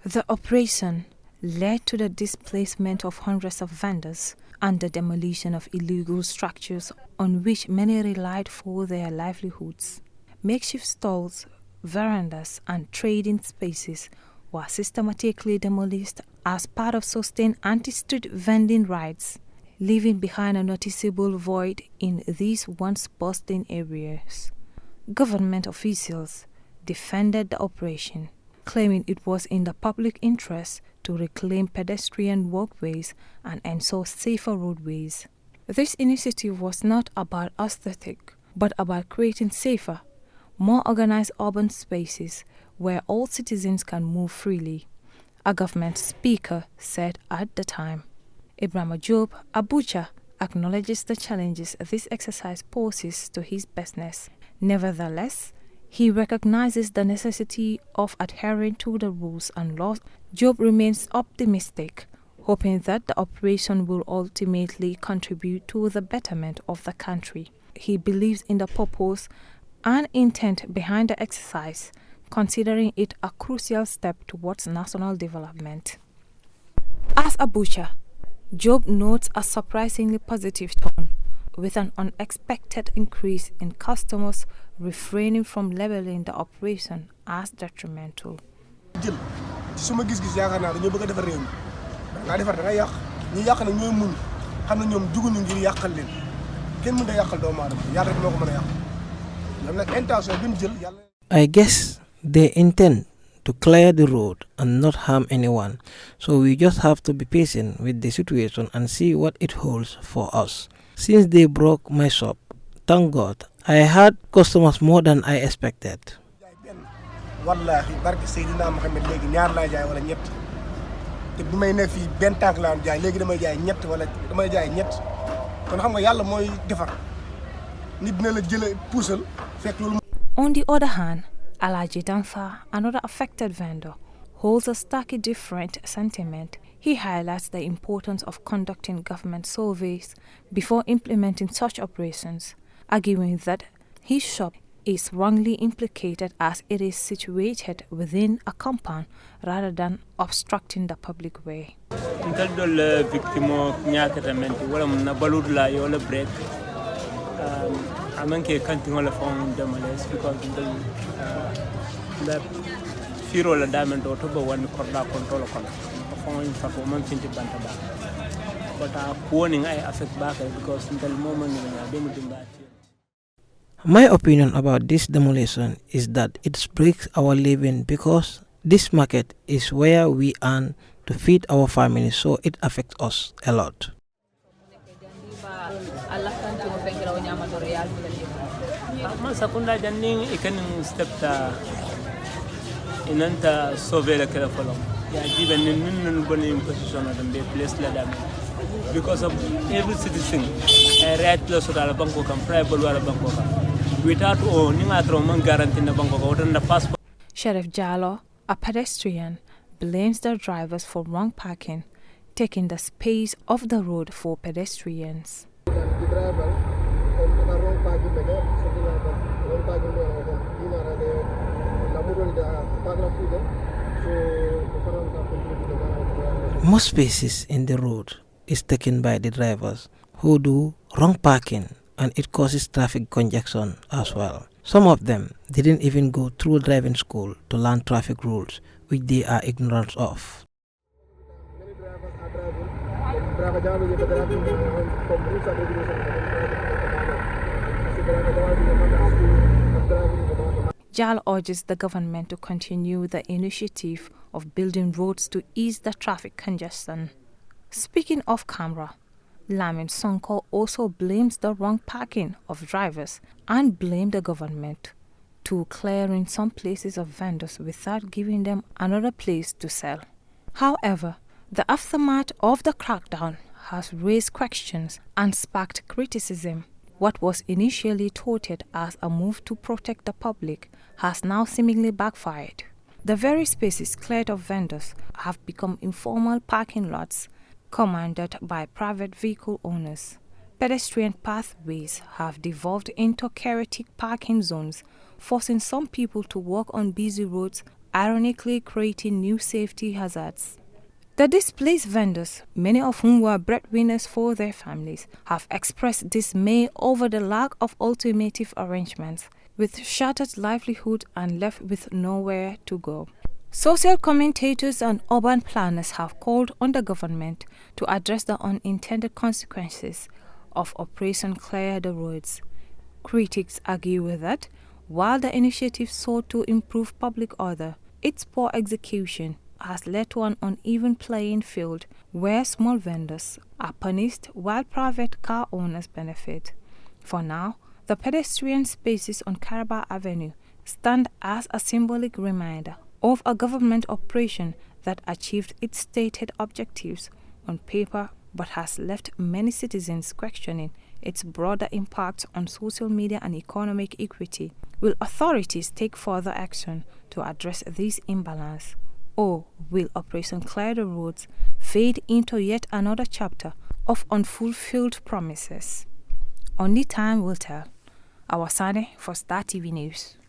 The operation led to the displacement of hundreds of vendors and the demolition of illegal structures on which many relied for their livelihoods. Makeshift stalls, verandas, and trading spaces were systematically demolished as part of sustained anti-street vending raids, leaving behind a noticeable void in these once bustling areas. Government officials defended the operation, claiming it was in the public interest to reclaim pedestrian walkways and ensure safer roadways. This initiative was not about aesthetic, but about creating safer, more organized urban spaces where all citizens can move freely, a government speaker said at the time. Ibrahima Jobe, Abuja, acknowledges the challenges this exercise poses to his business. Nevertheless, he recognizes the necessity of adhering to the rules and laws. Jobe remains optimistic, hoping that the operation will ultimately contribute to the betterment of the country. He believes in the purpose and intent behind the exercise, considering it a crucial step towards national development. As a butcher, Jobe notes a surprisingly positive tone, with an unexpected increase in customers refraining from labeling the operation as detrimental. I guess they intend to clear the road and not harm anyone, so we just have to be patient with the situation and see what it holds for us. Since they broke my shop, thank God, I had customers more than I expected. On the other hand, Alaji Danfa, another affected vendor, holds a starkly different sentiment. He highlights the importance of conducting government surveys before implementing such operations, arguing that his shop is wrongly implicated as it is situated within a compound rather than obstructing the public way. My opinion about this demolition is that it breaks our living because this market is where we earn to feed our family, so it affects us a lot. Because of every citizen, right close to the bank can private bank without owning a guarantee the bank the passport. Sheriff Jallo, a pedestrian, blames the drivers for wrong parking, taking the space of the road for pedestrians. Most spaces in the road is taken by the drivers who do wrong parking, and it causes traffic congestion as well. Some of them didn't even go through driving school to learn traffic rules, which they are ignorant of. Jal urges the government to continue the initiative of building roads to ease the traffic congestion. Speaking off camera, Lamin Sonko also blames the wrong parking of drivers and blamed the government to clearing some places of vendors without giving them another place to sell. However, the aftermath of the crackdown has raised questions and sparked criticism. What was initially touted as a move to protect the public has now seemingly backfired. The very spaces cleared of vendors have become informal parking lots commanded by private vehicle owners. Pedestrian pathways have devolved into chaotic parking zones, forcing some people to walk on busy roads ironically creating new safety hazards. The displaced vendors, many of whom were breadwinners for their families, have expressed dismay over the lack of alternative arrangements, with shattered livelihood and left with nowhere to go. Social commentators and urban planners have called on the government to address the unintended consequences of Operation Clear the Roads. Critics argue that while the initiative sought to improve public order, its poor execution has led to an uneven playing field where small vendors are punished while private car owners benefit. For now, the pedestrian spaces on Kairaba Avenue stand as a symbolic reminder of a government operation that achieved its stated objectives on paper but has left many citizens questioning its broader impact on social media and economic equity. Will authorities take further action to address this imbalance? Or will Operation Clear the Roads fade into yet another chapter of unfulfilled promises? Only time will tell. Awasane for Star TV News.